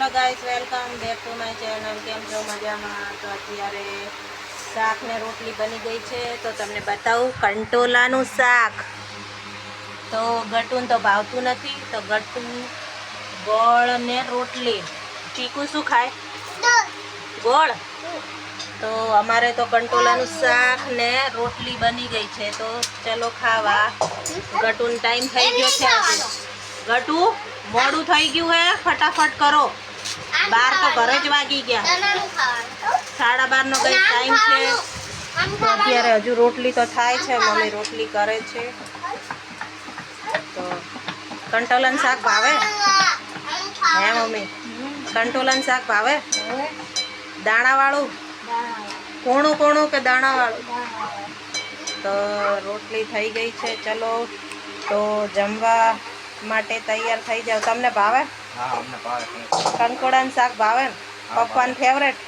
Hello guys, welcome back to my channel. કેમ છો? મજામાં? તો અત્યારે શાક ને રોટલી બની ગઈ છે, તો તમને બતાવું કંટોલાનું શાક. તો ગટું તો ભાવતું નથી, તો ગટું ગોળ ને રોટલી. ચીકુ શું ખાય? ગોળ. તો અમારે તો કંટોલાનું શાક ને રોટલી બની ગઈ છે, તો ચલો ખાવા. ગટું ટાઈમ થઈ ગયો છે. ગટુ મોડું થઈ ગયું હે, ફટાફટ કરો. 12 તો ઘરે જ વાગી ગયા. 12:30 નો કઈ ટાઈમ છે. તો અત્યારે હજુ રોટલી તો થાય છે, મમ્મી રોટલી કરે છે. તો કંટોલાનું શાક ભાવે હે મમ્મી? કંટોલાનું શાક ભાવે? દાણા વાળું? કોણું કોણું કે દાણા વાળું? તો રોટલી થઈ ગઈ છે, ચલો તો જમવા માટે તૈયાર થઈ જાવ. તમને ભાવે? હા, અમને ભાવે. કંકોડાનું શાક ભાવે ને? પપ્પાનું ફેવરેટ?